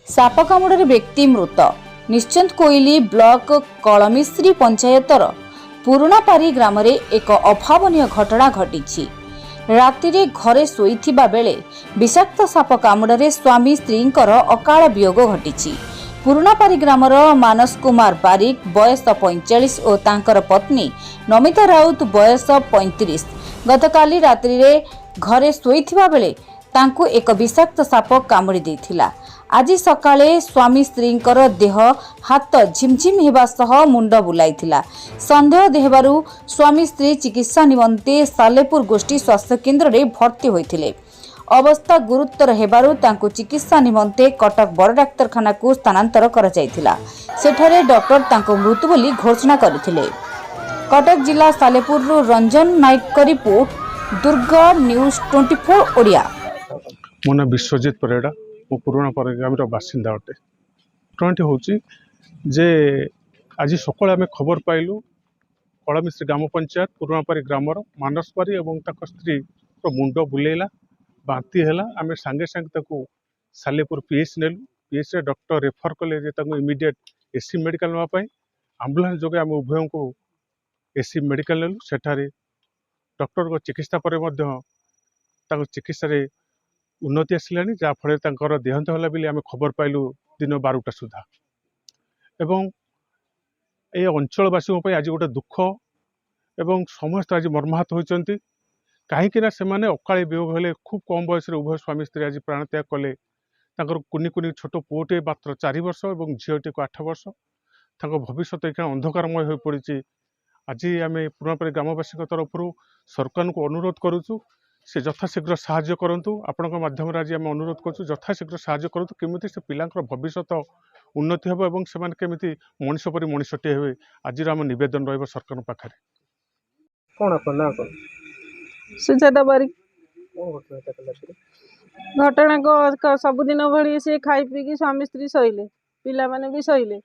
Shop कामुड़े व्यक्ति मृत। निश्चिंत कोइली ब्लॉक कलमिश्री पंचायतर पुरापारी ग्राम एक अभावन घटना घटी। राति घरे शोइथिबा बेले विषाक्त साप कामुड़े स्वामी स्त्री अकाल वियोग घटी। पुरापारी ग्रामर मानस कुमार बारिक बयस 45 और तांकर पत्नी नमिता राउत बयस 35 गतकाली रात्रि घरे शोइथिबा बेले तांकु एक विषाक्त साप कामुड़ी देथिला। आज सकाळे स्वामी स्त्रींकर देह हाथ झिमझिम हेबा सह मुंड बुलाइथिला। संदेह देहबारु स्वामी स्त्री चिकित्सा निमंते सालेपुर गोष्ठी स्वास्थ्य केन्द्र रे भर्ती होइथिले। अवस्था गुरुतर हेबारु तांकु चिकित्सा निमंते कटक बड़ डाक्तरखाना को स्थानांतर करा जायथिला। सेठारे डॉक्टर तांको मृत्यु बोली घोषणा करथिले। कटक जिला सालेपुर रंजन नायक का रिपोर्ट, दुर्ग न्यूज 24 ओडिया। मो ना विश्वजित परेड़ा, मो पुरापारी ग्राम बासिंदा अटे। घटनाटी हूँ जे आज सकाଳେ आम खबर पाइलु कलमिश्री ग्राम पंचायत पुरापारी ग्रामर मानसपारी और स्त्री मुंड बुलेला, बांती है। आम सांगे सांगे सालेपुर पीएच नेलु। पीएच डॉक्टर रेफर कले इमिडिएट एसी मेडिकल नापी आंबुलांस जोगे आम उभय को एसी मेडिकल नेलु। सेठारे डॉक्टर को चिकित्सा पर चिकित्सा उन्नति आसला जहाँफल देहांत होला बोली आम खबर पाइलु दिन 12टा सुधा। एवं ये अंचलवासी आज गोटे दुख एवं समस्त आज मर्माहत होती कहीं से अकाली वियोग हेले खूब कम बयस उभय स्वामी स्त्री आज प्राणत्याग कले। कुनी कुनी छोट पुओटे मात्र 4 वर्ष और झीटी को 8 वर्ष। भविष्य अंधकारमय हो पड़ी। आज आम पुरापारी ग्रामवासी तरफ सरकार को अनुरोध करुचु से यथाशीघ्र साहाय्य करंतु। आपण माध्यम आज आम अनुरोध करूँ यथाशीघ्र साहाय्य करंतु केमिति से पिलांकर भविष्य उन्नति हेबो एवं सेमान केमिति मनीष परि मनीषटे हेबे। आज आम निवेदन रहिबो सरकार पाखरे। कौन आपन ना कौन सुजाता बारिक। घटना घटना सबुदिन भली सी खाई पीकी स्वामी स्त्री शोले, पिला माने भी शोले।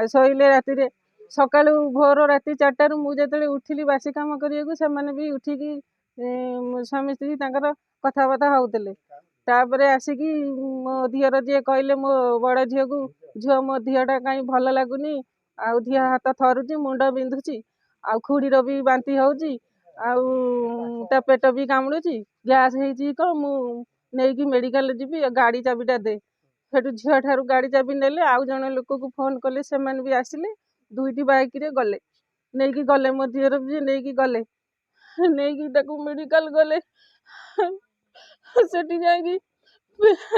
शोले राति सका भोर राति 4टारू मुझे उठिली बासी कम करने से भी उठिकी स्वामी स्त्री कथबार्ता होते। तापर आसिकी मो झीर जी कहले मो बड़ झील को झील मो दिहटा कहीं भल लगुनि, आधी हाथ थरुची, मुंड बिंधुची, आ खुड़ीर भी बांती होची, आ पेट भी कामुड़ी, गैस हो नहीं मेडिकल जी गाड़ी चाबीटा दे। सेठू झील ठार गाड़ी चाबी नेले। आउ जने लोक को फोन कले से भी आसिले। 2टी बाइक रे गले नहीं गले मो झीर भी नहीं गले नहीं मेडिकल गले। सेठी जाकि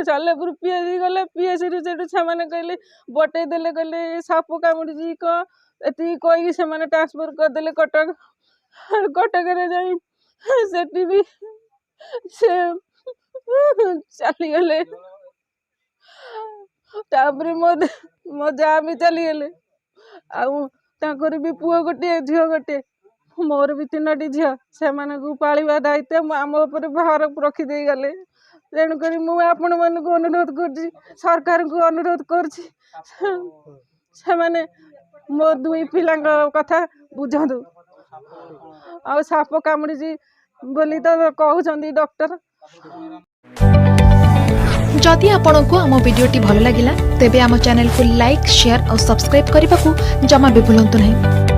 सालेपुर पीएचसी गले। पीएचसी से कहले बटे देले कहले साप कामुड़ी कती कही से ट्रांसफर करदे कटक। कटक सेठी भी से चलीगले। तापर मो जा भी चलीगले। आर भी पुओ गोटे झील गोटे, मोर भी 3टी झील से पालिबा दायित्व आम उपर भार रखिदे गले। तेणुक आपण मान अनुरोध कर सरकार को अनुरोध कर मो 2 पिला कथा बुझंतु। आ साप कामुड़ी बोली तो कहउछंती डॉक्टर। जदि आपंक आम भिडी भल लगा तेब आम चैनल को लाइक, शेयर और सब्सक्राइब करने को जमा भी भूलु नहीं।